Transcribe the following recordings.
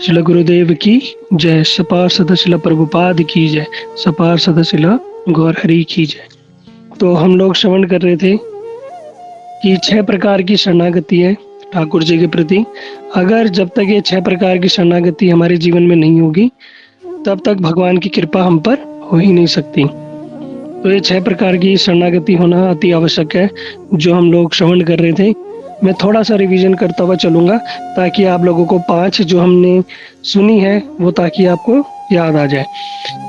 शिला गुरुदेव की जय। सपार सदाशिला प्रभुपाद की जय। सपार सदाशिला गौर हरि की जय। तो हम लोग श्रवण कर रहे थे कि 6 प्रकार की शरणागति है ठाकुर जी के प्रति। अगर जब तक ये 6 प्रकार की शरणागति हमारे जीवन में नहीं होगी तब तक भगवान की कृपा हम पर हो ही नहीं सकती। तो ये 6 प्रकार की शरणागति होना अति आवश्यक है, जो हम लोग श्रवण कर रहे थे। मैं थोड़ा सा रिवीजन करता हुआ चलूंगा ताकि आप लोगों को 5 जो हमने सुनी है वो ताकि आपको याद आ जाए।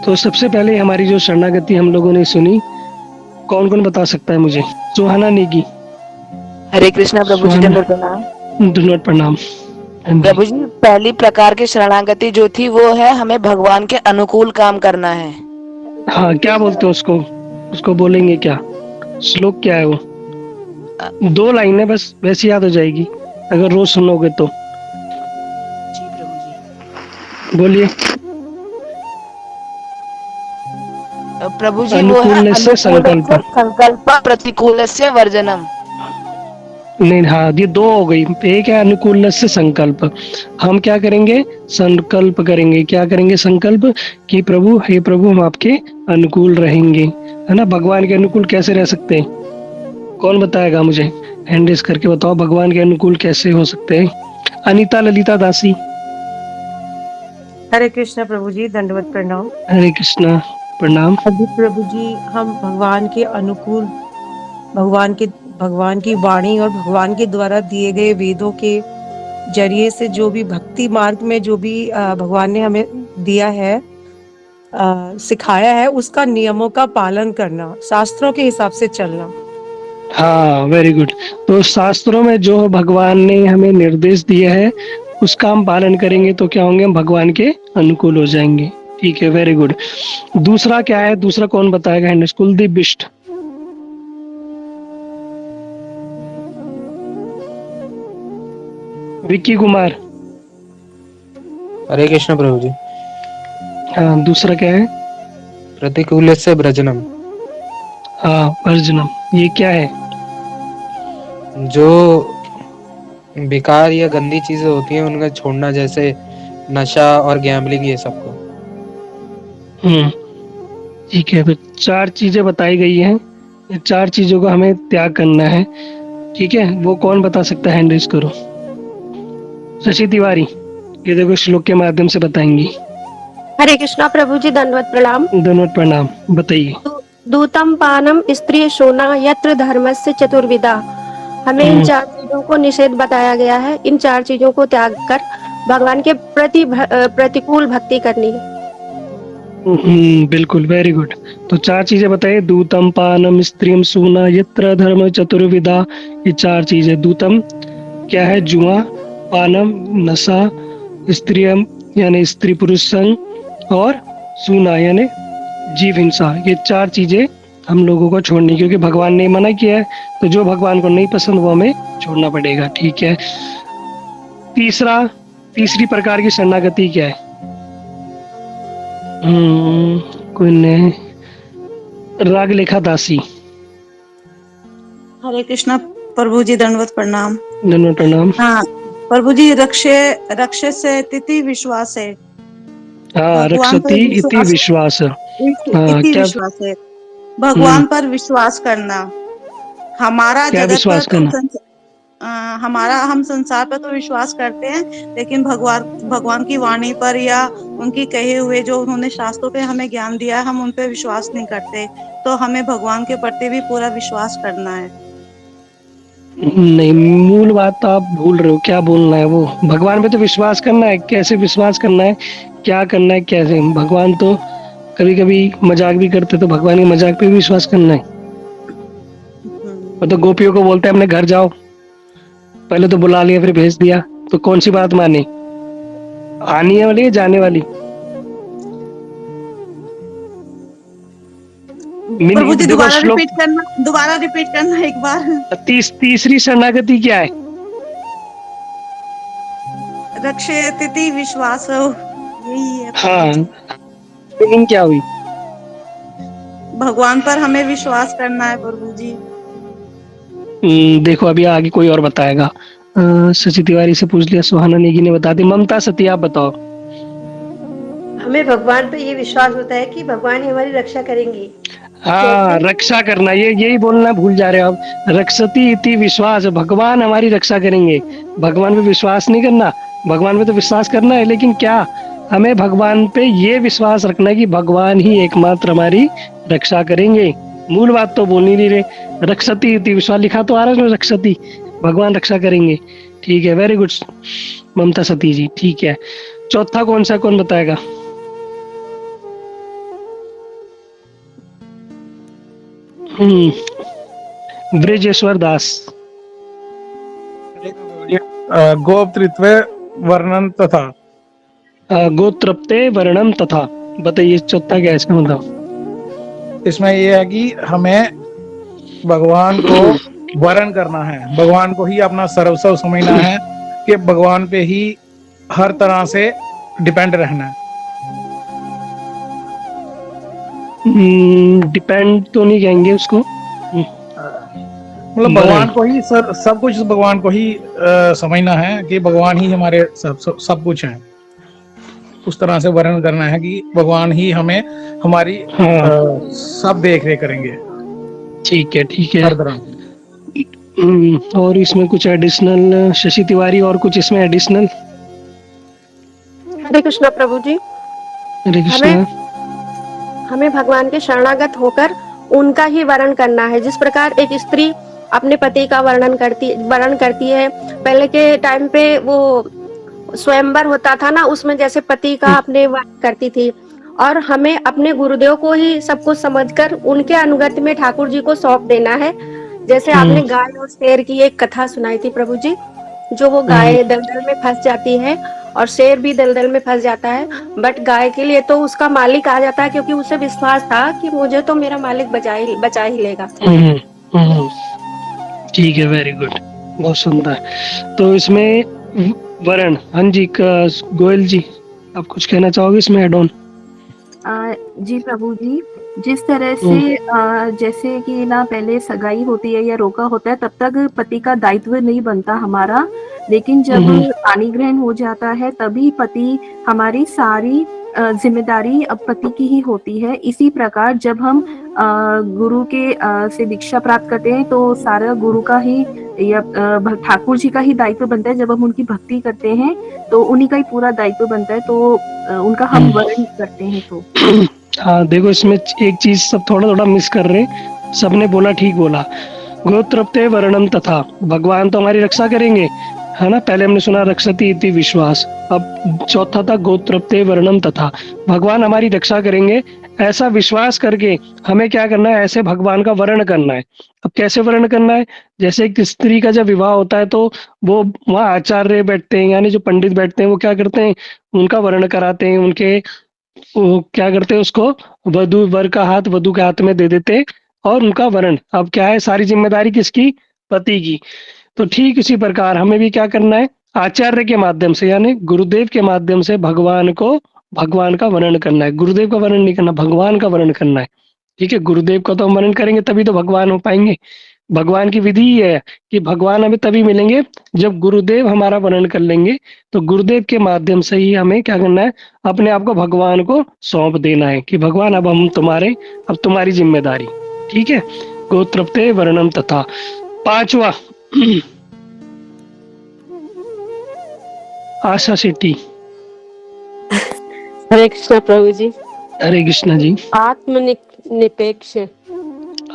तो सबसे पहले हमारी जो शरणागति हम लोगों ने सुनी, कौन कौन बता सकता है मुझे? सुहाना नेगी। हरे कृष्णा प्रभु जी, दंडवत प्रणाम। दंडवत प्रणाम। हाँ जी। प्रभु जी, पहली प्रकार की शरणागति जो थी वो है हमें भगवान के अनुकूल काम करना है। हाँ, क्या बोलते हो उसको? उसको बोलेंगे क्या? श्लोक क्या है वो? 2 लाइन है बस, वैसे याद हो जाएगी अगर रोज सुनोगे तो। जी प्रभु जी। बोलिए। प्रभु जी वो है अनुकूल से संकल्प। संकल्प प्रतिकूल से वर्जनम। नहीं, हाँ, ये 2 हो गई। एक है अनुकूल से संकल्प। हम क्या करेंगे? संकल्प करेंगे। क्या करेंगे? संकल्प कि प्रभु, हे प्रभु, हम आपके अनुकूल रहेंगे, है ना। भगवान के अनुकूल कैसे रह सकते हैं? कौन बताएगा मुझे? हैंड रेस करके बताओ, भगवान के अनुकूल कैसे हो सकते हैं? अनीता ललिता दासी। हरे कृष्णा प्रभु जी, दंडवत प्रणाम। हरे कृष्णा, प्रणाम। अभी प्रभु जी, हम भगवान के अनुकूल, भगवान की वाणी और भगवान के द्वारा दिए गए वेदों के जरिए से जो भी भक्ति मार्ग में जो भी भगवान ने हमें दिया है, सिखाया है, उसका नियमों का पालन करना, शास्त्रों के हिसाब से चलना। हाँ, वेरी गुड। तो शास्त्रों में जो भगवान ने हमें निर्देश दिए है उसका हम पालन करेंगे तो क्या होंगे? हम भगवान के अनुकूल हो जाएंगे। ठीक है, वेरी गुड। दूसरा क्या है? दूसरा कौन बताएगा? Hand raise. कुलदीप बिष्ट। विक्की कुमार। हरे कृष्ण प्रभु जी। हाँ, दूसरा क्या है? प्रतिकूल से ब्रजनम। हाँ, वर्जनम। ये क्या है? जो बेकार या गंदी चीजें होती हैं उनका छोड़ना, जैसे नशा और गैम्बलिंग, ये सबको। ठीक है। तो 4 चीजें बताई गई हैं। ये 4 चीजों को हमें त्याग करना है। ठीक है, वो कौन बता सकता है? हैंड रेस करो। शशि तिवारी, ये देखो श्लोक के माध्यम से बताएंगी। हरे कृष्णा प्रभु जी, दंडवत प्रणाम। दंडवत प्रणाम। बताइए। दूतम पानम स्त्री शोना यत्र धर्मस्य चतुर्विधा। हमें इन 4 चीजों को निषेध बताया गया है। इन 4 चीजों को त्याग कर भगवान के प्रति प्रतिकूल भक्ति करनी है। बिल्कुल, वेरी गुड। तो 4 चीजें बताइए। दूतम पानम स्त्रीम सूना यत्र धर्म चतुर्विधा। ये 4 चीजें। दूतम क्या है? जुआ। पानम नशा। स्त्रियम यानी स्त्री पुरुष संग। और सूना यानी जीव हिंसा। ये 4 चीजें हम लोगों को छोड़नी, क्योंकि भगवान ने मना किया है। तो जो भगवान को नहीं पसंद वो हमें छोड़ना पड़ेगा। ठीक है। तीसरी प्रकार की शरणागति क्या है? कोई ने राग लेखा दासी। हरे कृष्णा प्रभु जी, दंडवत प्रणाम। दंडवत प्रणाम। हाँ प्रभु जी, रक्षे से तिथि विश्वास है। हाँ, भगवान पर रक्षति इति विश्वास। हाँ, इति क्या विश्वास है। भगवान पर विश्वास करना। हमारा क्या जगत विश्वास करना? पर हम संसार पर तो विश्वास करते हैं, लेकिन भगवान की वाणी पर या उनकी कहे हुए जो उन्होंने शास्त्रों पे हमें ज्ञान दिया है, हम उन पे विश्वास नहीं करते। तो हमें भगवान के प्रति भी पूरा विश्वास करना है। नहीं, मूल बात तो आप भूल रहे हो। क्या बोलना है? वो भगवान पे तो विश्वास करना है। कैसे विश्वास करना है? क्या करना है? कैसे? भगवान तो कभी कभी मजाक भी करते, तो भगवान के मजाक पे भी विश्वास करना है। वो तो गोपियों को बोलते हैं अपने घर जाओ, पहले तो बुला लिया फिर भेज दिया। तो कौन सी बात मानी? आने वाली है जाने वाली? प्रभु जी, देखो श्लोक। दोबारा रिपीट करना एक बार। तीसरी शरणागति क्या है? रक्षे तिथि विश्वास, यही है। हाँ, मीनिंग क्या हुई? भगवान पर हमें विश्वास करना है प्रभु जी। देखो, अभी आगे कोई और बताएगा। शशि तिवारी से पूछ लिया, सुहाना नेगी ने बता दी। ममता सती आप बताओ। हमें भगवान पे ये विश्वास होता है कि भगवान ही हमारी रक्षा करेंगे। हाँ, रक्षा करना, ये यही बोलना भूल जा रहे हो आप। रक्षति इति विश्वास, भगवान हमारी रक्षा करेंगे। भगवान पे विश्वास नहीं करना, भगवान पे तो विश्वास करना है, लेकिन क्या हमें भगवान पे ये विश्वास रखना है कि भगवान ही एकमात्र हमारी रक्षा करेंगे। मूल बात तो बोल नहीं रहे। रक्षति इति विश्वास लिखा तो आ रहा है उसमें, रक्षति, भगवान रक्षा करेंगे। ठीक है, वेरी गुड ममता सती जी। ठीक है, चौथा कौन सा, कौन बताएगा? ब्रिजेश्वर दास। गोपतृत्व वर्णन तथा। गोत्रप्ते वर्णम तथा, बताइए चौथा क्या है इसका मतलब? इसमें यह है कि हमें भगवान को वर्ण करना है, भगवान को ही अपना सर्वस्व समझना है, कि भगवान पे ही हर तरह से डिपेंड रहना है। डिपेंड तो नहीं कहेंगे उसको, मतलब भगवान को ही सब कुछ भगवान को ही समझना है कि भगवान ही हमारे सब कुछ है। उस तरह से वर्णन करना है कि भगवान ही हमें हमारी सब देख रेख करेंगे। ठीक है, ठीक है। हर तरह। और इसमें कुछ एडिशनल, शशि तिवारी, और कुछ इसमें एडिशनल? हरे कृष्णा प्रभु जी। हरे कृष्णा। हमें भगवान के शरणागत होकर उनका ही वर्ण करना है। जिस प्रकार एक स्त्री अपने पति का वर्ण करती है, पहले के टाइम पे वो स्वयंवर होता था ना, उसमें जैसे पति का अपने वर्ण करती थी। और हमें अपने गुरुदेव को ही सब कुछ समझकर उनके अनुगत्य में ठाकुर जी को सौंप देना है। जैसे आपने गाय और शेर की एक कथा सुनाई थी प्रभु जी, जो वो गाय दलदल में फंस जाती है और शेर भी दलदल में फंस जाता है, बट गाय के लिए तो उसका मालिक आ जाता है, क्योंकि उसे विश्वास था कि मुझे तो मेरा मालिक बचा ही लेगा। ठीक है, वेरी गुड, बहुत सुंदर। तो इसमें वर्ण, हाँ जी, गोयल जी आप कुछ कहना चाहोगे इसमें एड ऑन? जी प्रभु जी, जिस तरह से जैसे कि ना पहले सगाई होती है या रोका होता है, तब तक पति का दायित्व नहीं बनता हमारा, लेकिन जब पानी ग्रहण हो जाता है तभी पति, हमारी सारी जिम्मेदारी अब पति की ही होती है। इसी प्रकार जब हम गुरु के से दीक्षा प्राप्त करते हैं तो सारा गुरु का ही या ठाकुर जी का ही दायित्व बनता है। जब हम उनकी भक्ति करते हैं तो उन्हीं का ही पूरा दायित्व बनता है, तो उनका हम वर्ण करते हैं। तो हाँ, देखो इसमें एक चीज सब थोड़ा थोड़ा मिस कर रहे, सबने बोला ठीक बोला, गोत्रप्ते वर्णम तथा, भगवान तो हमारी रक्षा करेंगे, है ना। पहले हमने सुना रक्षति इति विश्वास, अब चौथा था गोत्रप्ते वर्णम तथा, भगवान हमारी रक्षा करेंगे, ऐसा विश्वास करके हमें क्या करना है, ऐसे भगवान का वर्ण करना है। अब कैसे वर्ण करना है? जैसे एक स्त्री का जब विवाह होता है तो वो वहाँ आचार्य बैठते हैं, यानी जो पंडित बैठते हैं, वो क्या करते हैं, उनका वर्ण कराते हैं, उनके वो क्या करते हैं, उसको वधु वर का हाथ वधु के हाथ में दे देते हैं और उनका वर्ण। अब क्या है, सारी जिम्मेदारी किसकी? पति की। तो ठीक इसी प्रकार हमें भी क्या करना है, आचार्य के माध्यम से, यानी गुरुदेव के माध्यम से भगवान का वर्णन करना है। गुरुदेव का वर्णन नहीं करना, भगवान का वर्णन करना है। ठीक है, गुरुदेव का तो हम वर्णन करेंगे तभी तो भगवान हो पाएंगे। भगवान की विधि ही है कि भगवान हमें तभी मिलेंगे जब गुरुदेव हमारा वर्णन कर लेंगे। तो गुरुदेव के माध्यम से ही हमें क्या करना है, अपने आप को भगवान को सौंप देना है कि भगवान अब तुम्हारी जिम्मेदारी। ठीक है, गोत्रप्ते वर्णम तथा। पांचवा आशा शेट्टी। हरे कृष्णा प्रभु जी। हरे कृष्णा जी। आत्मनिपेक्ष,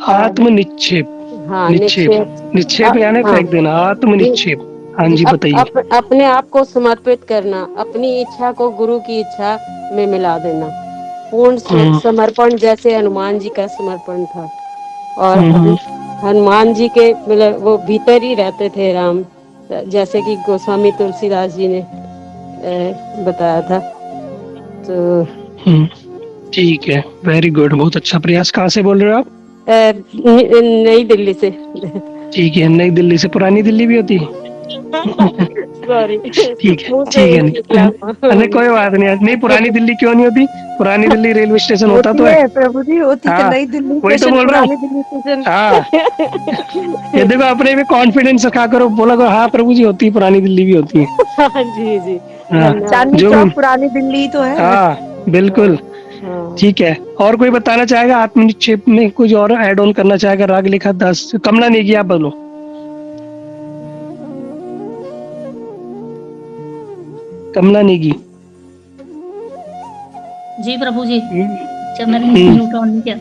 आत्मनिक्षेप। हाँ, निक्षेप यानी फेंक देना, आत्मनिक्षेप। हाँ जी, बताइए। अपने आप को समर्पित करना, अपनी इच्छा को गुरु की इच्छा में मिला देना, पूर्ण समर्पण, जैसे हनुमान जी का समर्पण था। और हनुमान जी के मतलब वो भीतर ही रहते थे राम, जैसे कि गोस्वामी तुलसीदास जी ने बताया था। तो ठीक है, वेरी गुड, बहुत अच्छा प्रयास। कहाँ से बोल रहे हो आप? नई दिल्ली से। ठीक है, नई दिल्ली से। पुरानी दिल्ली भी होती है? सॉरी ठीक है, मुंह से ठीक है, एक निकला। अरे कोई बात नहीं, नहीं पुरानी दिल्ली क्यों नहीं होती, पुरानी दिल्ली रेलवे स्टेशन होता होती तो है। है प्रभु जी, होती है हाँ, नई दिल्ली वही तो स्टेशन, बोल रहा हूँ। पुरानी दिल्ली स्टेशन। हाँ, ये देखो अपने में कॉन्फिडेंस रखा करो, बोला करो हाँ प्रभु जी होती है, पुरानी दिल्ली भी होती है। हाँ जी जी, हाँ, धन्यवाद। चांदनी जो चौक पुरानी दिल्ली ही तो है। हाँ बिल्कुल। हाँ ठीक है, और कोई बताना चाहेगा आत्मनिक्षेप में, कुछ और ऐड ऑन करना चाहेगा? राग लिखा 10, कमला नेगी आप बोलो। कमला नेगी। जी प्रभु जी, जब मैंने हम्म। म्यूट ऑन नहीं किया।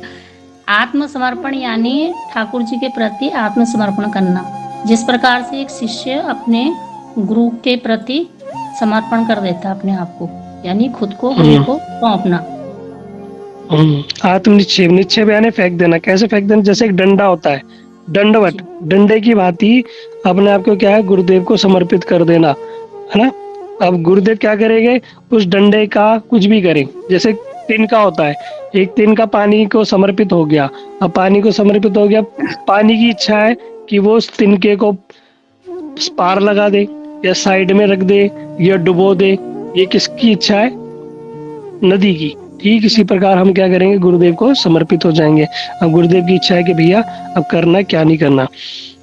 आत्मसमर्पण यानी ठाकुर जी के प्रति आत्मसमर्पण करना। जिस प्रकार से एक शिष्य अपने गुरु के प्रति समर्पण कर देता है अपने आप को, यानी खुद को गुरु को सौंपना। आत्मनिक्षेप, निक्षेप यानी फेंक देना। कैसे फेंक देना? जैसे एक डंडा होता है, दंडवत, डंडे की भांति अपने आप को क्या है, गुरुदेव को समर्पित कर देना, है ना। अब गुरुदेव क्या करेंगे, उस डंडे का कुछ भी करें। जैसे तिनका होता है, एक तिनका पानी को समर्पित हो गया, अब पानी को समर्पित हो गया, पानी की इच्छा है कि वो उस तिनके को पार लगा दे या साइड में रख दे या डुबो दे, ये किसकी इच्छा है? नदी की। ठीक इसी प्रकार हम क्या करेंगे, गुरुदेव को समर्पित हो जाएंगे। अब गुरुदेव की इच्छा है कि भैया अब करना क्या नहीं करना।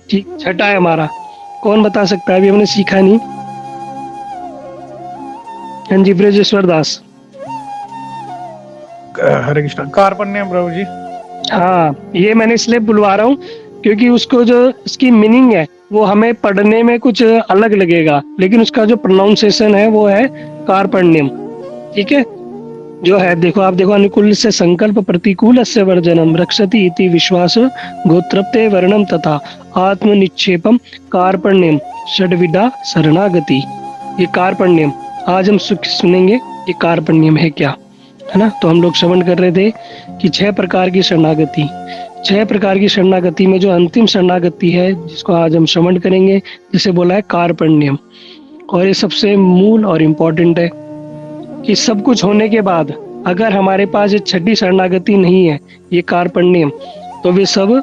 ठीक, छठा है हमारा, कौन बता सकता है? अभी हमने सीखा नहीं। हाँ जी, ब्रजेश्वर दास। हरे कृष्ण। कार्पण्य प्रभु जी। हाँ, ये मैंने इसलिए बुलवा रहा हूँ क्योंकि उसको जो इसकी मीनिंग है वो हमें पढ़ने में कुछ अलग लगेगा, लेकिन उसका जो प्रोनाउंसिएशन है वो है कार्पण्यम। ठीक है, जो है देखो, आप देखो, अनुकूल से संकल्प, प्रतिकूल से वर्जनम, रक्षति इति विश्वास, गोत्रप्ते वर्णम तथा आत्मनिक्षेपम कार्पण्यम, षड्विधा शरणागति। ये कार्पण्यम आज हम सुनेंगे, ये कार्पण्यम है क्या, है ना। तो हम लोग श्रवण कर रहे थे कि 6 प्रकार की शरणागति, 6 प्रकार की शरणागति में जो अंतिम शरणागति है जिसको आज हम श्रवण करेंगे, जिसे बोला है कार्पण्यम। और ये सबसे मूल और इम्पोर्टेंट है कि सब कुछ होने के बाद अगर हमारे पास ये 6ठी शरणागति नहीं है, ये कार्पण्यम, तो वे सब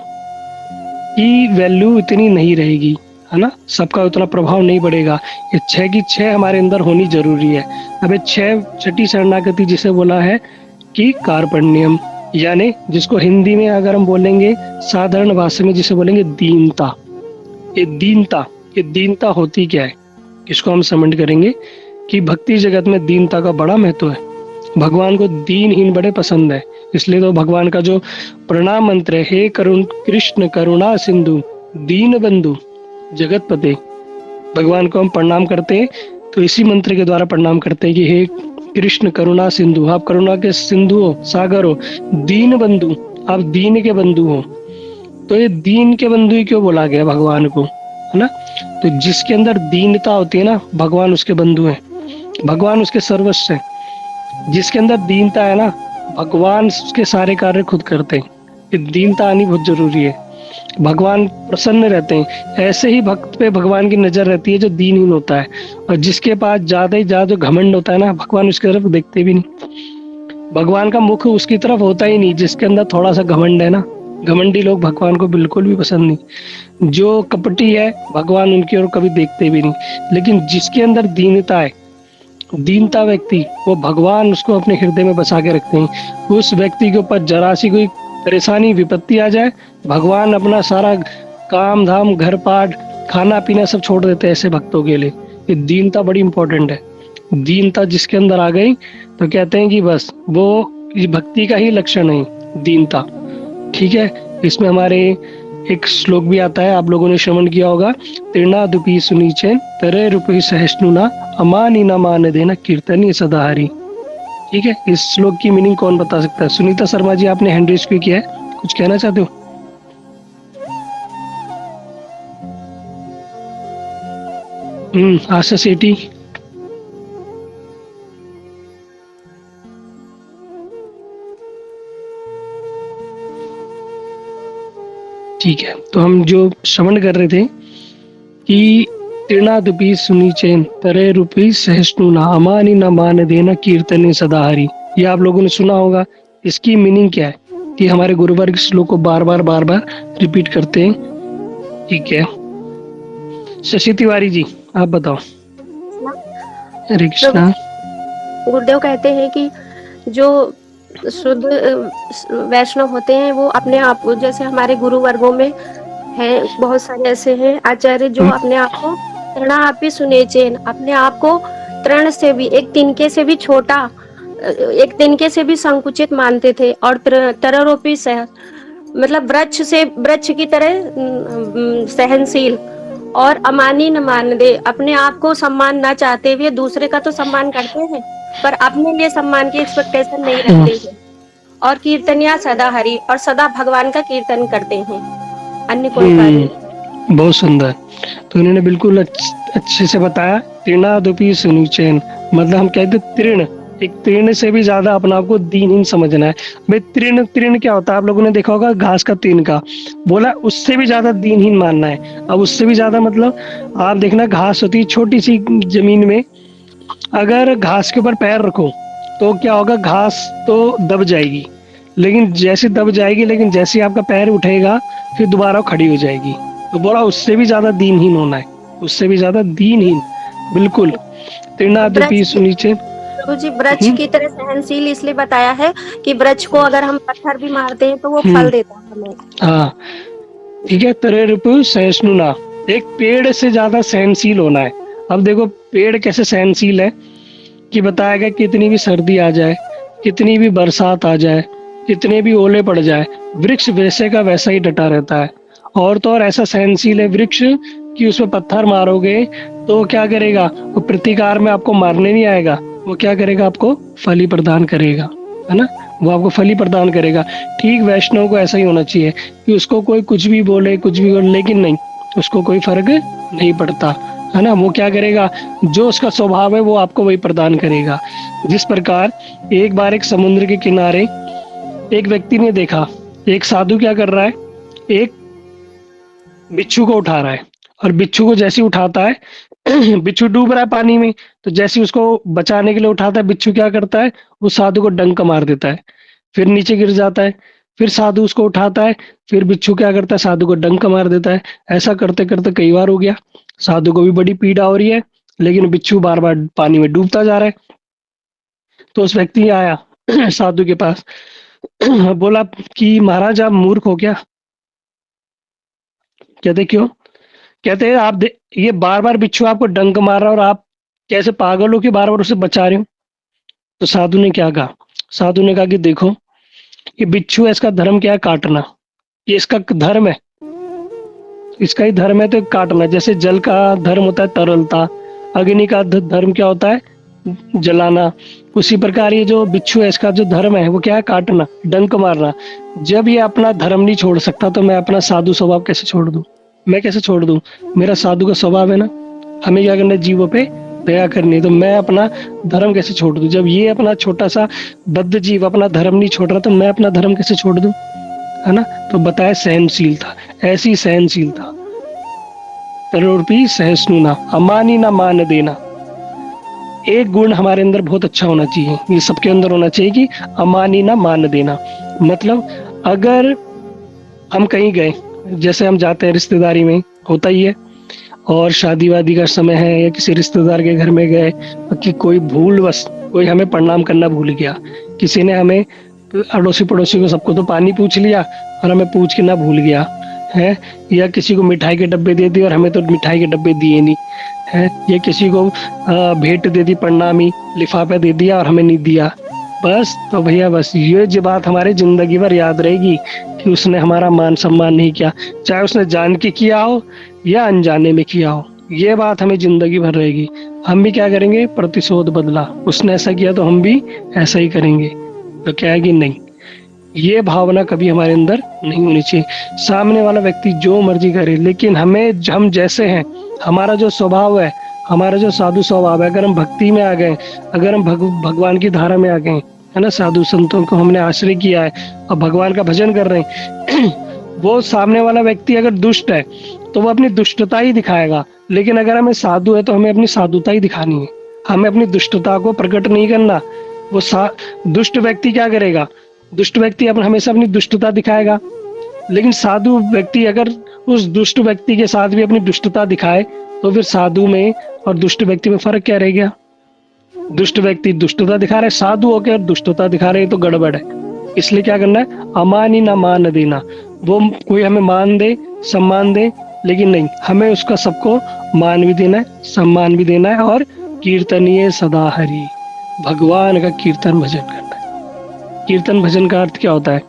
की वैल्यू इतनी नहीं रहेगी, है ना। सबका उतना प्रभाव नहीं पड़ेगा। ये 6 की 6 हमारे अंदर होनी जरूरी है। अब ये 6ठी शरणागति जिसे बोला है कि कार्पण्यम, यानी जिसको हिंदी में अगर हम बोलेंगे साधारण भाषा में जिसे बोलेंगे दीनता। ये दीनता होती क्या है, इसको हम समझ करेंगे कि भक्ति जगत में दीनता का बड़ा महत्व है। भगवान को दीनहीन बड़े पसंद है, इसलिए तो भगवान का जो प्रणाम मंत्र है, हे कृष्ण करुणा सिंधु दीन बंधु जगतपते, भगवान को हम प्रणाम करते हैं तो इसी मंत्र के द्वारा प्रणाम करते हैं कि हे कृष्ण करुणा सिंधु, आप करुणा के सिंधु हो, सागर हो, दीन बंधु, आप दीन के बंधु हो। तो ये दीन के बंधु ही क्यों बोला गया भगवान को, है ना। तो जिसके अंदर दीनता होती है ना, भगवान उसके बंधु हैं, भगवान उसके सर्वस्व है। जिसके अंदर दीनता है ना, भगवान उसके सारे कार्य खुद करते हैं। ये दीनता आनी बहुत जरूरी है, भगवान प्रसन्न रहते हैं। ऐसे ही भक्त पे भगवान की नजर रहती है जो दीनहीन होता है, और जिसके पास ज्यादा ही ज्यादा घमंड होता है ना, भगवान उसकी तरफ देखते भी नहीं। भगवान का मुख उसकी तरफ होता ही नहीं जिसके अंदर थोड़ा सा घमंड है ना। घमंडी लोग भगवान को बिल्कुल भी पसंद नहीं। जो कपटी है भगवान उनकी ओर कभी देखते भी नहीं। लेकिन जिसके अंदर दीनता है, दीनता व्यक्ति, वो भगवान उसको अपने हृदय में बसा के रखते हैं। उस व्यक्ति के ऊपर जरा सी कोई परेशानी विपत्ति आ जाए, भगवान अपना सारा काम धाम, घर पाठ, खाना पीना सब छोड़ देते हैं ऐसे भक्तों के लिए। ये दीनता बड़ी इंपॉर्टेंट है। दीनता जिसके अंदर आ गई तो कहते हैं कि बस वो भक्ति का ही लक्षण है, दीनता। ठीक है, इसमें हमारे एक श्लोक भी आता है, आप लोगों ने श्रवण किया होगा, तीर्णादुपी सुनीचेन तरे रूपी सहिष्णुना अमानी न मान देना कीर्तनी सदाहरी। ठीक है, इस श्लोक की मीनिंग कौन बता सकता है? सुनीता शर्मा जी, आपने हैंड रेज किया है, कुछ कहना चाहते हो? आशा सेठी। ठीक है, तो हम जो श्रवण कर रहे थे कि तीर्णादुपी सुनीचेन तरे रूपी सहिष्णुना अमानी न मान देना कीर्तने सदाहरी। ये आप लोगों ने सुना होगा। इसकी मीनिंग क्या है कि हमारे गुरुवर्ग श्लोक को बार बार रिपीट करते हैं। ठीक है, शशि तिवारी जी आप बताओ। हरे कृष्णा। गुरुदेव कहते हैं कि जो शुद्ध वैष्णव होते हैं वो अपने आप को, जैसे हमारे गुरु वर्गों में हैं बहुत सारे ऐसे हैं आचार्य जो अपने आप को तृणापि सुनेचेन, अपने आप को तृण से भी, एक तिनके से भी छोटा, एक तिनके से भी संकुचित मानते थे, और तररोपी सह, मतलब वृक्ष की तरह सहनशील, और अमानी न मान दे, अपने आप को सम्मान न चाहते हुए दूसरे का तो सम्मान करते हैं पर अपने लिए सम्मान की एक्सपेक्टेशन नहीं रखते हैं, और कीर्तनिया सदा हरि, और सदा भगवान का कीर्तन करते हैं, अन्य कोई कार्य नहीं। बहुत सुंदर। तो इन्होंने बिल्कुल अच्छे से बताया। तृणादुपि सुनिचैन, मतलब हम कहते तृण, एक तृण से भी ज्यादा अपने आप को दीनहीन समझना है। भाई तृण, तृण क्या होता है आप लोगों ने देखा होगा, घास का तिनका बोला, उससे भी ज्यादा दीनहीन मानना है। अब उससे भी ज्यादा मतलब आप देखना, घास होती है छोटी सी जमीन में, अगर घास के ऊपर पैर रखो तो क्या होगा, घास तो दब जाएगी, लेकिन जैसे दब जाएगी, लेकिन जैसे आपका पैर उठेगा फिर दोबारा खड़ी हो जाएगी। तो बोला उससे भी ज्यादा दीनहीन होना है, उससे भी ज्यादा दीनहीन, बिल्कुल। तृणादुपि सुनिचैन, प्रभु जी वृक्ष की तरह सहनशील इसलिए बताया है कि वृक्ष को अगर हम पत्थर भी मारते हैं तो वो फल देता है हमें। हाँ ठीक है। तररुपु सहिष्णुना, एक पेड़ से ज्यादा सहनशील होना है। अब देखो पेड़ कैसे सहनशील है कि बताया गया, कितनी भी सर्दी आ जाए, कितनी भी बरसात आ जाए, कितने भी ओले पड़ जाए, वृक्ष वैसे का वैसा ही डटा रहता है। और तो और ऐसा सहनशील है वृक्ष कि उसमें पत्थर मारोगे तो क्या करेगा, वो प्रतिकार में आपको मारने नहीं आएगा, वो क्या करेगा, आपको फल ही प्रदान करेगा, है ना, वो आपको फल ही प्रदान करेगा। ठीक वैष्णव को ऐसा ही होना चाहिए कि उसको कोई कुछ भी बोले, लेकिन नहीं, उसको कोई फर्क नहीं पड़ता, है ना। वो क्या करेगा, जो उसका स्वभाव है वो आपको वही प्रदान करेगा। जिस प्रकार एक बार एक समुद्र के किनारे एक व्यक्ति ने देखा, एक साधु क्या कर रहा है, एक बिच्छू को उठा रहा है, और बिच्छू को जैसे उठाता है बिच्छू डूब रहा है पानी में, तो जैसे उसको बचाने के लिए उठाता है, बिच्छू क्या करता है, उस साधु को डंक मार देता है, फिर नीचे गिर जाता है, फिर साधु उसको उठाता है, फिर बिच्छू क्या करता है, साधु को डंक मार देता है। ऐसा करते करते कई बार हो गया, साधु को भी बड़ी पीड़ा हो रही है, लेकिन बिच्छू बार बार पानी में डूबता जा रहा है। तो उस व्यक्ति आया साधु के पास, बोला कि महाराज आप मूर्ख हो क्या। कहते क्यों, कहते हैं आप ये बार बार बिच्छू आपको डंक मार रहा है और आप कैसे पागल हो कि बार बार उसे बचा रहे हो। तो साधु ने क्या कहा, साधु ने कहा कि देखो ये बिच्छू है, इसका धर्म क्या है, काटना, ये इसका धर्म है, इसका ही धर्म है तो काटना। जैसे जल का धर्म होता है तरलता, अग्नि का धर्म क्या होता है, जलाना, उसी प्रकार ये जो बिच्छू है इसका जो धर्म है वो क्या है, काटना, डंक मारना। जब ये अपना धर्म नहीं छोड़ सकता तो मैं अपना साधु स्वभाव कैसे छोड़ दूं, मैं कैसे छोड़ दूं, मेरा साधु का स्वभाव है ना, हमें क्या करना है, जीवों पे दया करनी है, तो मैं अपना धर्म कैसे छोड़ दूं। जब ये अपना छोटा सा बद्ध जीव अपना धर्म नहीं छोड़ रहा तो मैं अपना धर्म कैसे छोड़ दूं, है ना। तो बताया सहनशीलता, ऐसी सहनशीलता। तरोपी सहिष्णुना, अमानी ना मान देना, एक गुण हमारे अंदर बहुत अच्छा होना चाहिए, ये सबके अंदर होना चाहिए कि अमानी ना मान देना। मतलब अगर हम कहीं गए, जैसे हम जाते हैं रिश्तेदारी में, होता ही है, और शादी वादी का समय है या किसी रिश्तेदार के घर में गए कि कोई भूलवश कोई हमें प्रणाम करना भूल गया, किसी ने हमें अड़ोसी पड़ोसी को सबको तो पानी पूछ लिया और हमें पूछ के ना भूल गया है, या किसी को मिठाई के डब्बे दे दिए और हमें तो मिठाई के डब्बे दिए नहीं है, या किसी को भेंट दे दी, प्रणामी लिफाफा दे दिया और हमें नहीं दिया, बस तो भैया बस ये जो बात हमारी जिंदगी भर याद रहेगी कि उसने हमारा मान सम्मान नहीं किया, चाहे उसने जान के किया हो या अनजाने में किया हो, ये बात हमें जिंदगी भर रहेगी। हम भी क्या करेंगे, प्रतिशोध बदला, उसने ऐसा किया तो हम भी ऐसा ही करेंगे। तो क्या है कि नहीं, ये भावना कभी हमारे अंदर नहीं होनी चाहिए। सामने वाला व्यक्ति जो मर्जी करे, लेकिन हम जैसे हैं, हमारा जो स्वभाव है, हमारा जो साधु स्वभाव है, अगर हम भक्ति में आ गए, अगर हम भगवान की धारा में आ गए, है ना, साधु संतों को हमने आश्रय किया है और भगवान का भजन कर रहे हैं वो सामने वाला व्यक्ति अगर दुष्ट है तो वो अपनी दुष्टता ही दिखाएगा, लेकिन अगर हमें साधु है तो हमें अपनी साधुता ही दिखानी है, हमें अपनी दुष्टता को प्रकट नहीं करना। वो दुष्ट व्यक्ति क्या करेगा, दुष्ट व्यक्ति हमेशा अपनी दुष्टता दिखाएगा, लेकिन साधु व्यक्ति अगर उस दुष्ट व्यक्ति के साथ भी अपनी दुष्टता दिखाए तो फिर साधु में और दुष्ट व्यक्ति में फर्क क्या रह गया, दुष्ट व्यक्ति दुष्टता दिखा रहे, साधु होकर दुष्टता दिखा रहे, तो गड़बड़ है। इसलिए क्या करना है, अमानी ना मान देना। वो कोई हमें मान दे, सम्मान दे, लेकिन नहीं, हमें उसका सबको मान भी देना है, सम्मान भी देना है। और कीर्तनीय सदा हरि, भगवान का कीर्तन भजन करना है। कीर्तन भजन का अर्थ क्या होता है?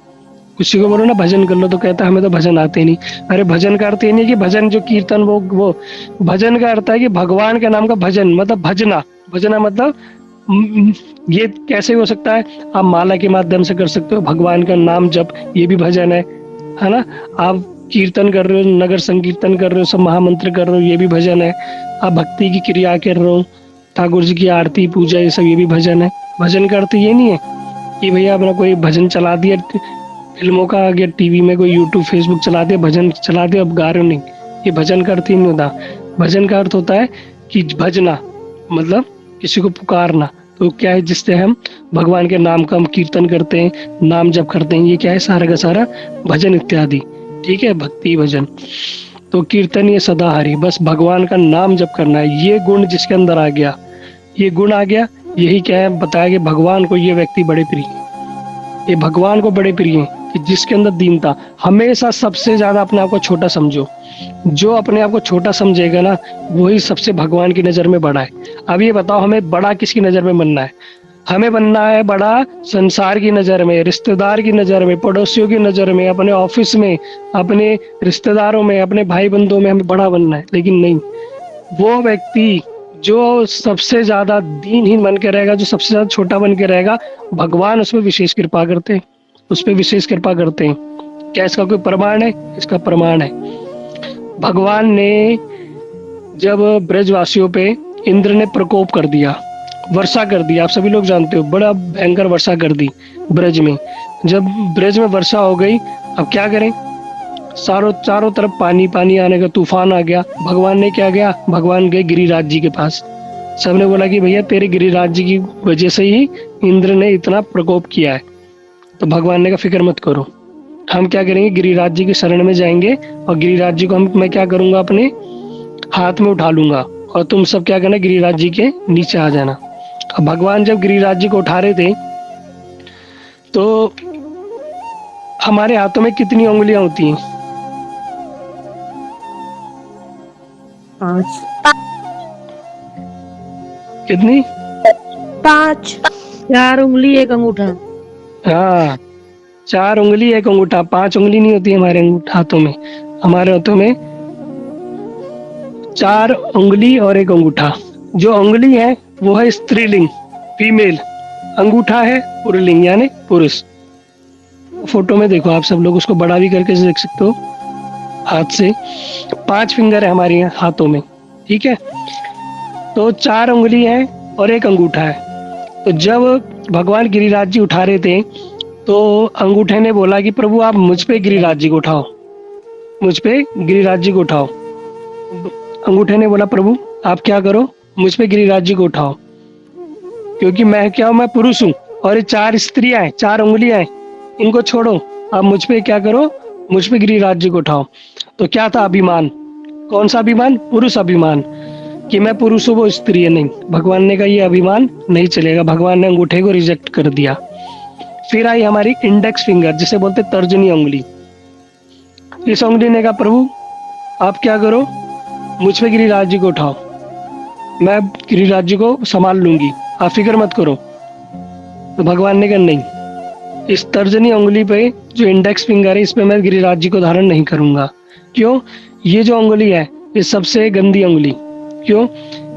किसी को बोलो ना भजन कर लो तो कहता है हमें तो भजन आते नहीं। अरे भजन का अर्थ ये नहीं कि भजन जो कीर्तन वो भजन का अर्थ है कि भगवान के नाम का भजन, मतलब भजना। भजना मतलब ये कैसे हो सकता है? आप माला के माध्यम से कर सकते हो, भगवान का नाम जप, ये भी भजन है ना। आप कीर्तन कर रहे हो, नगर संकीर्तन कर रहे हो, सब महामंत्र कर रहे हो, ये भी भजन है। आप भक्ति की क्रिया कर रहे हो, ठाकुर जी की आरती पूजा, ये सब, ये भी भजन है। भजन का अर्थ ये नहीं है कि भैया अपना कोई भजन चला दिया, फिल्मों का आ गया, टीवी में कोई यूट्यूब फेसबुक चला दिया, भजन चला दिया, अब गा रहे हो, नहीं। ये भजन का अर्थ ही नहीं होता। भजन का अर्थ होता है कि भजना मतलब किसी को पुकारना। तो क्या है, जिससे हम भगवान के नाम का हम कीर्तन करते हैं, नाम जप करते हैं, ये क्या है, सारा का सारा भजन इत्यादि। ठीक है, भक्ति भजन। तो कीर्तन ये सदा हरि, बस भगवान का नाम जप करना है। ये गुण जिसके अंदर आ गया, ये गुण आ गया, यही क्या है बताया कि भगवान को ये व्यक्ति बड़े प्रिय है। ये भगवान को बड़े प्रिय है कि जिसके अंदर दीनता, हमेशा सबसे ज्यादा अपने आप को छोटा समझो। जो अपने आप को छोटा समझेगा ना, वही सबसे भगवान की नजर में बड़ा है। अब ये बताओ, हमें बड़ा किसकी नजर में बनना है? हमें बनना है बड़ा संसार की नजर में, रिश्तेदार की नजर में, पड़ोसियों की नजर में, अपने ऑफिस में, अपने रिश्तेदारों में, अपने भाई बंधुओं में हमें बड़ा बनना है। लेकिन नहीं, वो व्यक्ति जो सबसे ज्यादा दीनहीन बन के रहेगा, जो सबसे ज्यादा छोटा बन के रहेगा, भगवान उसमें विशेष कृपा करते हैं, उस पर विशेष कृपा करते हैं। क्या इसका कोई प्रमाण है? इसका प्रमाण है, भगवान ने जब ब्रजवासियों पे इंद्र ने प्रकोप कर दिया, वर्षा कर दी, आप सभी लोग जानते हो, बड़ा भयंकर वर्षा कर दी ब्रज में। जब ब्रज में वर्षा हो गई, अब क्या करें, चारों तरफ पानी पानी आने का तूफान आ गया। भगवान ने क्या किया, भगवान गए गिरिराज जी के पास। सबने बोला कि भैया तेरे गिरिराज जी की वजह से ही इंद्र ने इतना प्रकोप किया है। तो भगवान ने कहा फिक्र मत करो, हम क्या करेंगे, गिरिराज जी की शरण में जाएंगे और गिरिराज जी को मैं क्या करूंगा, अपने हाथ में उठा लूंगा और तुम सब क्या करना, गिरिराज जी के नीचे आ जाना। अब भगवान जब गिरिराज जी को उठा रहे थे तो हमारे हाथों में कितनी उंगलियां होती हैं? 5 कितनी? 5 4 उंगली 1 अंगूठा। हाँ, 4 उंगली 1 अंगूठा, 5 उंगली नहीं होती हमारे हाथों में। हमारे हाथों में 4 उंगली और 1 अंगूठा। जो उंगली है वो है स्त्रीलिंग, फीमेल, अंगूठा है पुल्लिंग यानी पुरुष। फोटो में देखो आप सब लोग, उसको बड़ा भी करके देख सकते हो हाथ से। 5 फिंगर है हमारे हाथों में, ठीक है। तो 4 उंगली है और 1 अंगूठा है। तो जब भगवान गिरिराज जी उठा रहे थे तो अंगूठे ने बोला कि प्रभु आप मुझ पे गिरिराज जी को उठाओ, मुझ पे गिरिराज जी को उठाओ। अंगूठे ने बोला प्रभु आप क्या करो, मुझ पे गिरिराज जी को उठाओ, क्योंकि मैं क्या हूं, मैं पुरुष हूँ और ये 4 स्त्रियां हैं, 4 उंगलियां हैं, इनको छोड़ो, आप मुझ पे क्या करो, मुझ पे गिरिराज जी को उठाओ। तो क्या था अभिमान, कौन सा अभिमान, पुरुष अभिमान, कि मैं पुरुष हूँ वो स्त्री है। नहीं, भगवान ने कहा ये अभिमान नहीं चलेगा, भगवान ने अंगूठे को रिजेक्ट कर दिया। फिर आई हमारी इंडेक्स फिंगर, जिसे बोलते तर्जनी उंगली। इस उंगली ने कहा प्रभु आप क्या करो, मुझ पे गिरिराज जी को उठाओ, मैं गिरिराज जी को संभाल लूंगी, आप फिक्र मत करो। तो भगवान ने कहा नहीं, इस तर्जनी उंगली पे जो इंडेक्स फिंगर है, इस पे मैं गिरिराज जी को धारण नहीं करूंगा। क्यों? ये जो उंगली है ये सबसे गंदी उंगली। क्यों?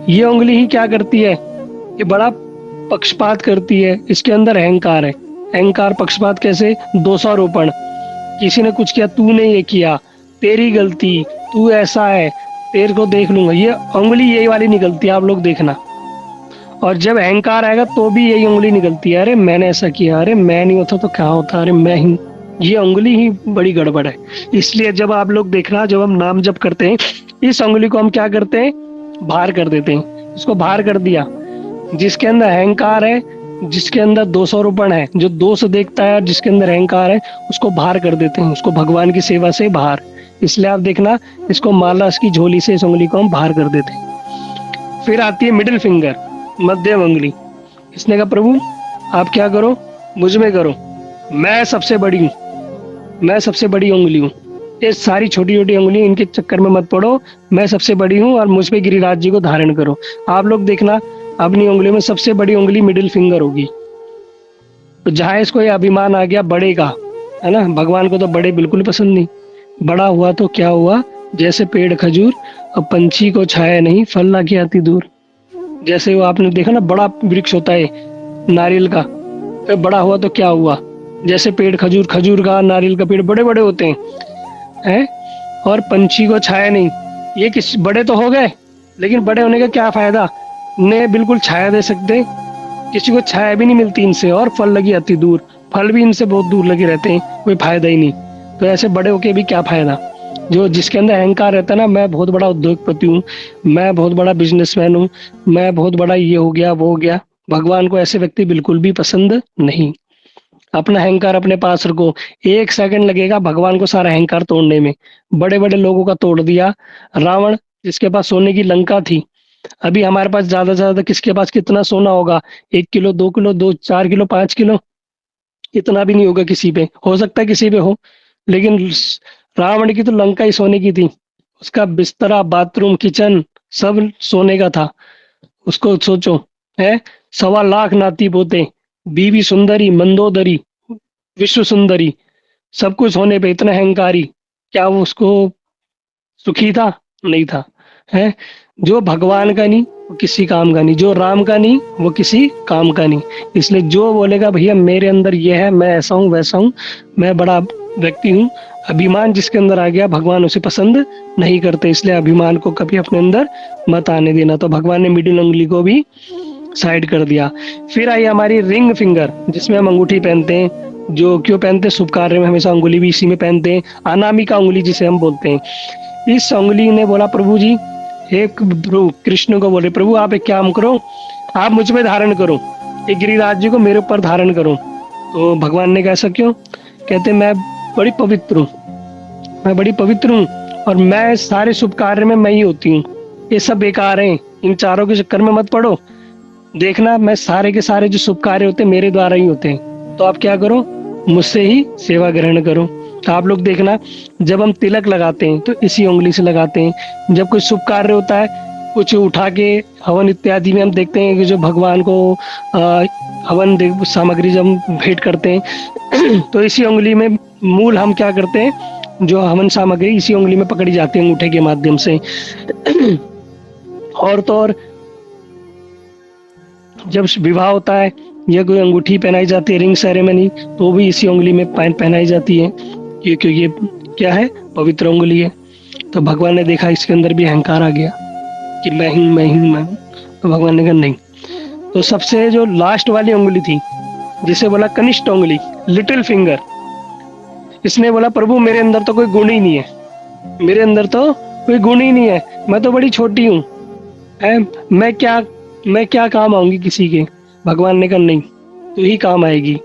ये उंगली ही क्या करती है, ये बड़ा पक्षपात करती है, इसके अंदर अहंकार है। अहंकार पक्षपात कैसे, दोषारोपण, किसी ने कुछ किया तूने ये किया, तेरी गलती, तू ऐसा है, तेरे को देख लूंगा। ये उंगली यही वाली निकलती है, आप लोग देखना। और जब अहंकार आएगा तो भी यही उंगली निकलती है, अरे मैंने ऐसा किया, अरे मैं नहीं होता तो क्या होता, अरे मैं ही। ये उंगली ही बड़ी गड़बड़ है। इसलिए जब आप लोग देखना, जब हम नाम जप करते हैं, इस उंगली को हम क्या करते हैं, बाहर कर देते हैं। इसको बाहर कर दिया, जिसके अंदर अहंकार है, जिसके अंदर दोषारोपण है, जो दोष देखता है, जिसके अंदर अहंकार है, उसको बाहर कर देते हैं, उसको भगवान की सेवा से बाहर। इसलिए आप देखना, इसको माला की झोली से इस उंगली को हम बाहर कर देते हैं। फिर आती है मिडिल फिंगर, मध्यम उंगली। इसने कहा प्रभु आप क्या करो, मुझ में करो, मैं सबसे बड़ी हूँ, मैं सबसे बड़ी उंगली हूँ, ये सारी छोटी छोटी उंगली इनके चक्कर में मत पड़ो, मैं सबसे बड़ी हूँ और मुझ पे गिरिराज जी को धारण करो। आप लोग देखना अपनी उंगलियों में सबसे बड़ी उंगली मिडिल फिंगर होगी। तो जहाँ इसको ये अभिमान आ गया बड़े का, है ना, भगवान को तो बड़े बिल्कुल पसंद नहीं। बड़ा हुआ तो क्या हुआ, जैसे पेड़ खजूर और पंछी को छाया नहीं, फल ना की आती दूर। जैसे वो आपने देखा ना बड़ा वृक्ष होता है नारियल का, तो बड़ा हुआ तो क्या हुआ, जैसे पेड़ खजूर, खजूर का नारियल का पेड़ बड़े बड़े होते हैं, और पंछी को छाया नहीं। ये किस बड़े तो हो गए, लेकिन बड़े होने का क्या फायदा, ने बिल्कुल छाया दे सकते, किसी को छाया भी नहीं मिलती इनसे, और फल लगी आती दूर, फल भी इनसे बहुत दूर लगे रहते हैं, कोई फायदा ही नहीं। तो ऐसे बड़े होके भी क्या फायदा। जो जिसके अंदर अहंकार रहता है ना, मैं बहुत बड़ा उद्योगपति हूँ, मैं बहुत बड़ा बिजनेसमैन हूँ, मैं बहुत बड़ा ये हो गया वो हो गया, भगवान को ऐसे व्यक्ति बिल्कुल भी पसंद नहीं। अपना अहंकार अपने पास रखो, 1 सेकंड लगेगा भगवान को सारा अहंकार तोड़ने में। बड़े बड़े लोगों का तोड़ दिया, रावण जिसके पास सोने की लंका थी, अभी हमारे पास ज्यादा से ज्यादा किसके पास कितना सोना होगा, 1 किलो 2 किलो 2 4 किलो 5 किलो, इतना भी नहीं होगा किसी पे, हो सकता है किसी पे हो, लेकिन रावण की तो लंका ही सोने की थी, उसका बिस्तरा बाथरूम किचन सब सोने का था। उसको सोचो, है 1.25 लाख नाती पोते, बीवी सुंदरी मंदोदरी विश्व सुंदरी, सब कुछ होने पे इतना अहंकारी, क्या वो उसको सुखी था? नहीं था। है जो भगवान का नहीं वो किसी काम का नहीं, जो राम का नहीं वो किसी काम का नहीं। इसलिए जो बोलेगा भैया मेरे अंदर ये है, मैं ऐसा हूँ वैसा हूँ, मैं बड़ा व्यक्ति हूँ, अभिमान जिसके अंदर आ गया भगवान उसे पसंद नहीं करते। इसलिए अभिमान को कभी अपने अंदर मत आने देना। तो भगवान ने मिडिल उंगली को भी साइड कर दिया। फिर आई हमारी रिंग फिंगर, जिसमें हम अंगूठी पहनते हैं। जो क्यों पहनते हैं? शुभ कार्य में हमेशा अंगुली भी इसी में पहनते हैं, अनामिका उंगली जिसे हम बोलते हैं। इस उंगली ने बोला प्रभु जी, एक कृष्ण को बोले प्रभु आप एक काम करो, आप मुझ में धारण करो, एक गिरिराज जी को मेरे ऊपर धारण करो। तो भगवान ने कैसा क्यों? कहते मैं बड़ी पवित्र हूँ, मैं बड़ी पवित्र हूँ और मैं सारे शुभ कार्य में मैं ही होती हूँ, ये सब बेकार हैं, इन चारों के चक्कर में मत पड़ो। देखना मैं सारे के सारे जो शुभ कार्य होते हैं मेरे द्वारा ही होते हैं, तो आप क्या करो, मुझसे ही सेवा ग्रहण करो। आप लोग देखना जब हम तिलक लगाते हैं तो इसी उंगली से लगाते हैं। जब कोई शुभ कार्य होता है, कुछ उठा के हवन इत्यादि में हम देखते हैं कि जो भगवान को हवन सामग्री जब हम भेंट करते हैं तो इसी उंगली में मूल हम क्या करते हैं, जो हवन सामग्री इसी उंगली में पकड़ी जाती है अंगूठे के माध्यम से। और तो और जब विवाह होता है या कोई अंगूठी पहनाई जाती है, रिंग सेरेमनी, तो भी इसी उंगली में पहनाई जाती है, क्योंकि ये क्या है, पवित्र उंगली है। तो भगवान ने देखा इसके अंदर भी अहंकार आ गया कि मैं हूँ मैं हूँ मैं हूँ, तो भगवान ने कहा नहीं। तो सबसे जो लास्ट वाली उंगली थी जिसे बोला कनिष्ठ उंगली, लिटिल फिंगर, इसने बोला प्रभु मेरे अंदर तो कोई गुण ही नहीं है, मेरे अंदर तो कोई गुण ही नहीं है, मैं तो बड़ी छोटी हूँ, मैं क्या काम आऊंगी किसी के। भगवान ने कहा नहीं, तू ही काम आएगी।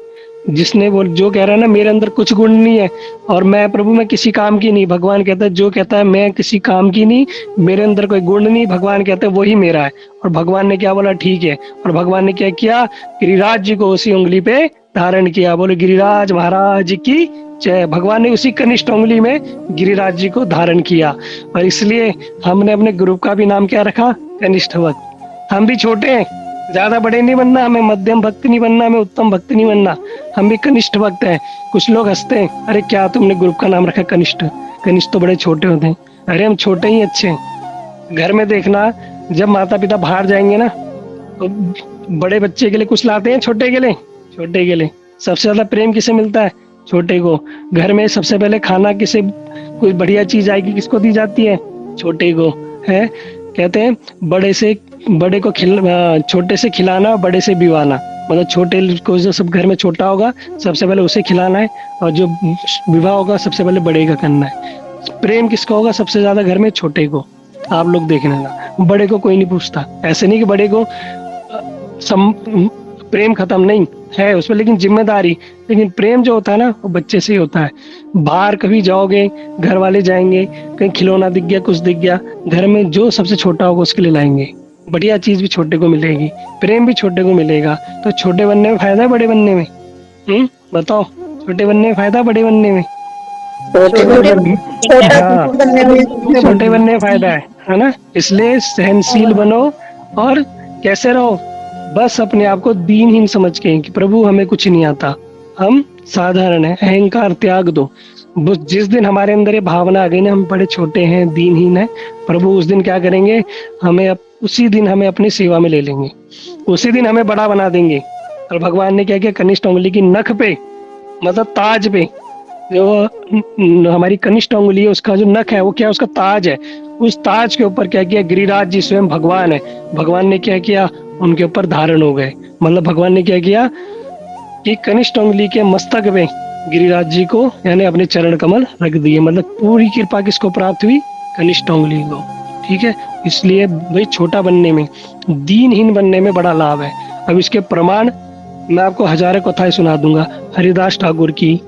जिसने जो कह रहा है ना मेरे अंदर कुछ गुण नहीं है और मैं प्रभु मैं किसी काम की नहीं, भगवान कहता है जो कहता है मैं किसी काम की नहीं, मेरे अंदर कोई गुण नहीं, भगवान कहते हैं वही मेरा है। और भगवान ने क्या बोला, ठीक है। और भगवान ने क्या किया, गिरिराज जी को उसी उंगली पे धारण किया। बोले गिरिराज महाराज की जय। भगवान ने उसी कनिष्ठ उंगली में गिरिराज जी को धारण किया। और इसलिए हमने अपने ग्रुप का भी नाम क्या रखा, कनिष्ठ भक्त। हम भी छोटे हैं, ज्यादा बड़े नहीं बनना, हमें मध्यम भक्त नहीं बनना, हमें उत्तम भक्त नहीं बनना, हम भी कनिष्ठ भक्त हैं। कुछ लोग हंसते हैं, अरे क्या तुमने ग्रुप का नाम रखा कनिष्ठ, कनिष्ठ तो बड़े छोटे होते हैं। अरे हम छोटे ही अच्छे हैं। घर में देखना जब माता पिता बाहर जाएंगे ना तो बड़े बच्चे के लिए कुछ लाते हैं, छोटे के लिए सबसे ज्यादा प्रेम किसे मिलता है, छोटे को। घर में सबसे पहले खाना किसे, कोई बढ़िया चीज आएगी किसको दी जाती है, छोटे को। है कहते हैं बड़े को छोटे से खिलाना, बड़े से बिवाना। मतलब छोटे को जो सब घर में छोटा होगा सबसे पहले उसे खिलाना है, और जो विवाह होगा सबसे पहले बड़े का करना है। प्रेम किसका होगा सबसे ज्यादा घर में, छोटे को। आप लोग देखने ना, बड़े को कोई नहीं पूछता। ऐसे नहीं कि बड़े को प्रेम खत्म नहीं है उसमें, लेकिन जिम्मेदारी, लेकिन प्रेम जो होता है ना वो बच्चे से ही होता है। बाहर कभी जाओगे, घर वाले जाएंगे, कहीं खिलौना दिख गया, कुछ दिख गया, घर में जो सबसे छोटा होगा उसके लिए लाएंगे। बढ़िया चीज भी छोटे को मिलेगी, प्रेम भी छोटे को मिलेगा। तो छोटे बनने में फायदा है बड़े बनने में? बताओ, छोटे बनने में फायदा बड़े बनने में? हाँ, छोटे बनने में फायदा है ना। इसलिए सहनशील बनो और कैसे रहो, बस अपने आप को दीनहीन समझ के कि प्रभु हमें कुछ नहीं आता, हम साधारण है। अहंकार त्याग दो। जिस दिन हमारे अंदर ये भावना आ गई ना हम बड़े छोटे हैं, दीनहीन है, प्रभु उस दिन क्या करेंगे, उसी दिन हमें अपनी सेवा में ले लेंगे, उसी दिन हमें बड़ा बना देंगे। और भगवान ने क्या किया, कनिष्ठ उंगली की नख पे, मतलब ताज पे, जो हमारी कनिष्ठ उंगली है उसका जो नख है वो क्या, उसका ताज है। उस ताज के ऊपर क्या किया, गिरिराज जी स्वयं भगवान है, भगवान ने क्या किया, उनके ऊपर धारण हो गए। मतलब भगवान ने क्या किया कि कनिष्ठ उंगली के मस्तक में गिरिराज जी को यानी अपने चरण कमल रख दिए। मतलब पूरी कृपा किसको प्राप्त हुई, कनिष्ठ उंगली को। ठीक है, इसलिए भाई छोटा बनने में, दीनहीन बनने में बड़ा लाभ है। अब इसके प्रमाण मैं आपको हजारों कथाएं सुना दूंगा, हरिदास ठाकुर की,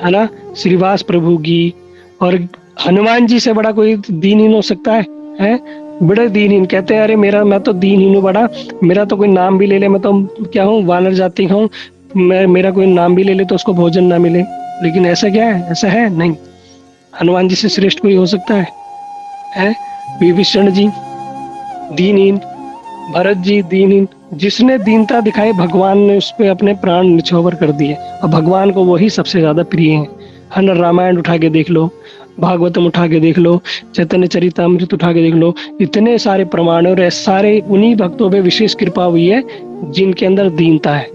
है ना, श्रीवास प्रभु की, और हनुमान जी से बड़ा कोई दीनहीन हो सकता है? बड़े दीनहीन, कहते हैं अरे मैं तो दीनहीन हूँ बड़ा, मेरा तो कोई नाम भी ले ले, मैं तो क्या हूँ, वानर जाति का हूँ, मेरा कोई नाम भी ले ले तो उसको भोजन ना मिले। लेकिन ऐसा क्या है, ऐसा है नहीं। हनुमान जी से श्रेष्ठ कोई हो सकता है? विभीषण जी दीनहीन, भरत जी दीनहीन, जिसने दीनता दिखाई भगवान ने उस पे अपने प्राण निछावर कर दिए, और भगवान को वही सबसे ज्यादा प्रिय है। हर रामायण उठा के देख लो, भागवतम उठा के देख लो, चैतन्य चरितामृत उठा के देख लो, इतने सारे प्रमाण और सारे उन्हीं भक्तों पे विशेष कृपा हुई है जिनके अंदर दीनता है।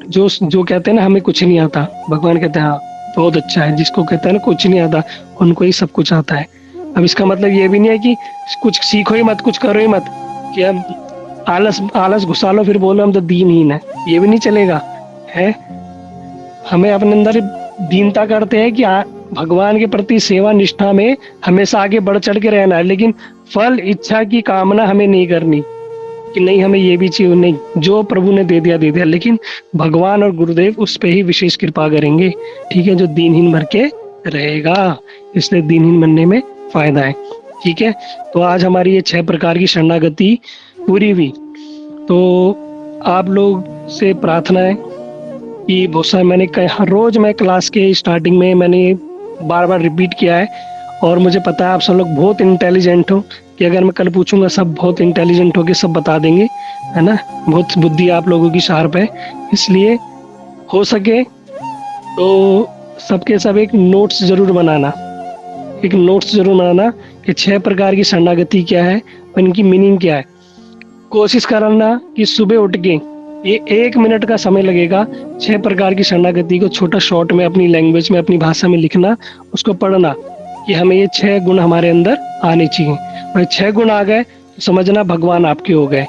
जो कहते हैं ना हमें कुछ नहीं आता, भगवान कहते हैं हाँ बहुत अच्छा है। जिसको कहते हैं ना कुछ नहीं आता, उनको ही सब कुछ आता है। अब इसका मतलब ये भी नहीं है कि कुछ सीखो ही मत, कुछ करो ही मत, कि हम आलस घुसा लो फिर बोलो हम तो दीनहीन है, ये भी नहीं चलेगा है। हमें अपने अंदर दीनता करते हैं कि भगवान के प्रति सेवा निष्ठा में हमेशा आगे बढ़ चढ़ के रहना है, लेकिन फल इच्छा की कामना हमें नहीं करनी कि नहीं हमें ये भी चाहिए, नहीं, जो प्रभु ने दे दिया, लेकिन भगवान और गुरुदेव उस पे ही विशेष कृपा करेंगे। ठीक है, जो दीनहीन भर के रहेगा, इसलिए दीनहीन बनने में फायदा है। ठीक है, तो आज हमारी ये 6 प्रकार की शरणागति पूरी हुई। तो आप लोग से प्रार्थना है कि बहुत सारे मैंने हर रोज मैं क्लास के स्टार्टिंग में मैंने बार बार रिपीट किया है, और मुझे पता है आप सब लोग बहुत इंटेलिजेंट हो, कि अगर मैं कल पूछूंगा सब बहुत इंटेलिजेंट हो के सब बता देंगे, है ना, बहुत बुद्धि आप लोगों की शार्प है। इसलिए हो सके तो सबके सब एक नोट्स जरूर बनाना कि 6 प्रकार की शरणागति क्या है और इनकी मीनिंग क्या है। कोशिश करना कि सुबह उठ के ये 1 मिनट का समय लगेगा, 6 प्रकार की शरणागति को छोटा शॉर्ट में अपनी लैंग्वेज में अपनी भाषा में लिखना, उसको पढ़ना कि हमें ये 6 गुण हमारे अंदर आने चाहिए। और 6 गुण आ गए तो समझना भगवान आपके हो गए,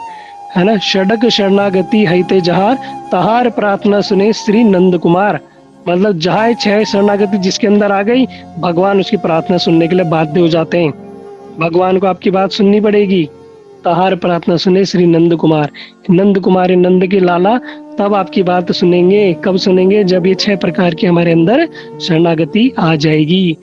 है ना। षडक शरणागति हईते जहार, तहार प्रार्थना सुने श्री नंद कुमार। मतलब जहाँ 6 शरणागति जिसके अंदर आ गई, भगवान उसकी प्रार्थना सुनने के लिए बाध्य हो जाते हैं। भगवान को आपकी बात सुननी पड़ेगी। तहार प्रार्थना सुने श्री नंद कुमार, नंद कुमार नंद के लाला, तब आपकी बात सुनेंगे। कब सुनेंगे? जब ये 6 प्रकार की हमारे अंदर शरणागति आ जाएगी।